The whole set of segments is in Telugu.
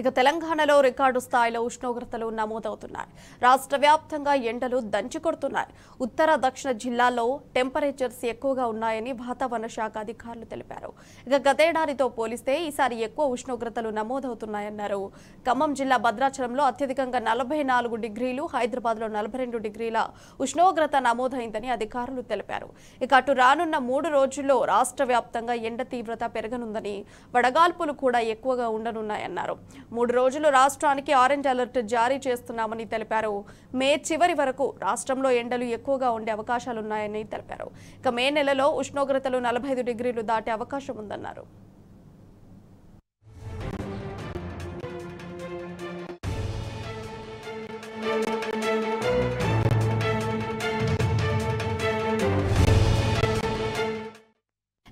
ఇక తెలంగాణలో రికార్డు స్థాయిలో ఉష్ణోగ్రతలు నమోదవుతున్నాయి. రాష్ట్ర వ్యాప్తంగా ఎండలు దంచికొడుతున్నాయి. ఉత్తర దక్షిణ జిల్లాల్లో టెంపరేచర్స్ ఎక్కువగా ఉన్నాయని వాతావరణ శాఖ అధికారులు తెలిపారు. ఇక గతేడాదితో పోలిస్తే ఈసారి ఎక్కువ ఉష్ణోగ్రతలు నమోదవుతున్నాయన్నారు. ఖమ్మం జిల్లా భద్రాచలంలో అత్యధికంగా 44 డిగ్రీలు, హైదరాబాద్లో 42 డిగ్రీల ఉష్ణోగ్రత నమోదైందని అధికారులు తెలిపారు. ఇక అటు రానున్న 3 రోజుల్లో రాష్ట్ర వ్యాప్తంగా ఎండ తీవ్రత పెరగనుందని, వడగాల్పులు కూడా ఎక్కువగా ఉండనున్నాయన్నారు. 3 రోజులు రాష్ట్రానికి ఆరెంజ్ అలర్ట్ జారీ చేస్తున్నామని తెలిపారు. మే చివరి వరకు రాష్ట్రంలో ఎండలు ఎక్కువగా ఉండే అవకాశాలున్నాయని తెలిపారు. ఇక మే నెలలో ఉష్ణోగ్రతలు 45 డిగ్రీలు దాటే అవకాశం ఉందన్నారు.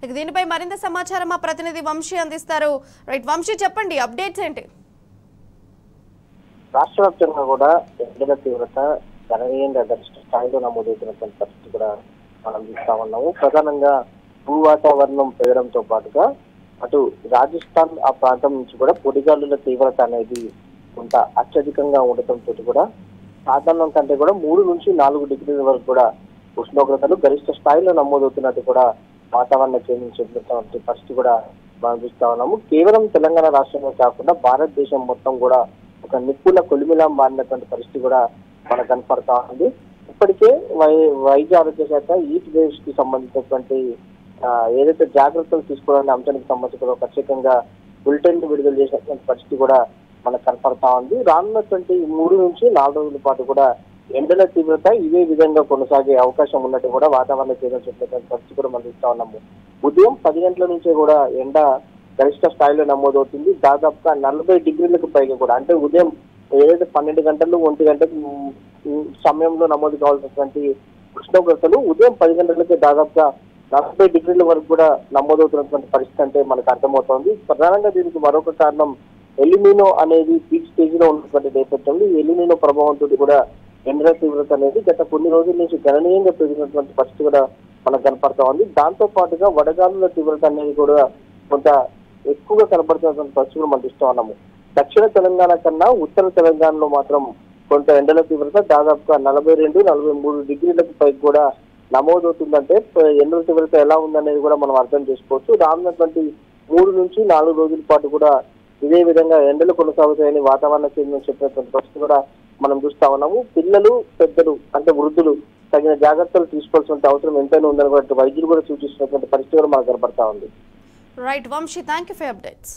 ఇక దీనిపై మరింత సమాచారం మా ప్రతినిధి వంశీ అందిస్తారు. రైట్ వంశీ, చెప్పండి అప్డేట్స్ ఏంటి? రాష్ట్ర వ్యాప్తంగా కూడా ఎండల తీవ్రత గణనీయంగా గరిష్ట స్థాయిలో నమోదవుతున్నటువంటి పరిస్థితి కూడా మనం చూస్తా ఉన్నాము. ప్రధానంగా భూ వాతావరణం పెరగడంతో పాటుగా అటు రాజస్థాన్ ఆ ప్రాంతం నుంచి కూడా పొడిగాలుల తీవ్రత అనేది కొంత అత్యధికంగా ఉండటంతో కూడా సాధారణం కంటే కూడా 3 నుంచి 4 డిగ్రీల వరకు కూడా ఉష్ణోగ్రతలు గరిష్ట స్థాయిలో నమోదవుతున్నట్టు కూడా వాతావరణ కేంద్రం చెప్పినటువంటి పరిస్థితి కూడా మనం చూస్తా ఉన్నాము. కేవలం తెలంగాణ రాష్ట్రమే కాకుండా భారతదేశం మొత్తం కూడా ఒక నిప్పుల కొలిమిలా మారినటువంటి పరిస్థితి కూడా మనకు కనపడతా ఉంది. ఇప్పటికే వైద్య ఆరోగ్య శాఖ హీట్ వేవ్స్ కి సంబంధించినటువంటి ఏదైతే జాగ్రత్తలు తీసుకోవాలనే అంశానికి సంబంధించి ప్రత్యేకంగా బులెటిన్ విడుదల చేసినటువంటి పరిస్థితి కూడా మనకు కనపడతా ఉంది. రానున్నటువంటి 3 నుంచి 4 రోజుల పాటు కూడా ఎండల తీవ్రత ఇదే విధంగా కొనసాగే అవకాశం ఉన్నట్టు కూడా వాతావరణ కేంద్రం చెప్పినటువంటి పరిస్థితి కూడా మనం చూస్తా ఉన్నాము. ఉదయం 10 గంటల నుంచే కూడా ఎండ గరిష్ట స్థాయిలో నమోదవుతుంది. దాదాపుగా 40 డిగ్రీలకు పైగా కూడా, అంటే ఉదయం ఏదైతే 12 గంటలు 1 గంటకు సమయంలో నమోదు కావాల్సినటువంటి ఉష్ణోగ్రతలు ఉదయం 10 గంటలకే దాదాపుగా 40 డిగ్రీల వరకు కూడా నమోదవుతున్నటువంటి పరిస్థితి అంటే మనకు అర్థమవుతోంది. ప్రధానంగా దీనికి మరొక కారణం ఎలినినో అనేది పీక్ స్టేజ్ లో ఉన్నటువంటి నేపథ్యంలో ఈ ఎలినినో ప్రభావంతో కూడా ఎండల తీవ్రత అనేది గత కొన్ని రోజుల నుంచి గణనీయంగా పెరిగినటువంటి పరిస్థితి కూడా మనకు కనపడతా ఉంది. దాంతో పాటుగా వడగాలుల తీవ్రత అనేది కూడా కొంత ఎక్కువగా కనపడుతున్నటువంటి పరిస్థితులు మనం చూస్తూ ఉన్నాము. దక్షిణ తెలంగాణ కన్నా ఉత్తర తెలంగాణలో మాత్రం కొంత ఎండల తీవ్రత దాదాపుగా 42-43 డిగ్రీలకు పైకి కూడా నమోదవుతుందంటే ఎండల తీవ్రత ఎలా ఉందనేది కూడా మనం అర్థం చేసుకోవచ్చు. రానున్నటువంటి 3 నుంచి 4 రోజుల పాటు కూడా ఇదే విధంగా ఎండలు కొనసాగుతాయని వాతావరణ కేంద్రం చెప్పినటువంటి పరిస్థితి కూడా మనం చూస్తా ఉన్నాము. పిల్లలు, పెద్దలు అంటే వృద్ధులు తగిన జాగ్రత్తలు తీసుకోవాల్సిన అవసరం ఎంతైనా ఉందన్నటువంటి వైద్యులు కూడా సూచిస్తున్నటువంటి పరిస్థితి కూడా మనకు కనపడతా ఉంది. Right Vamshi, thank you for updates.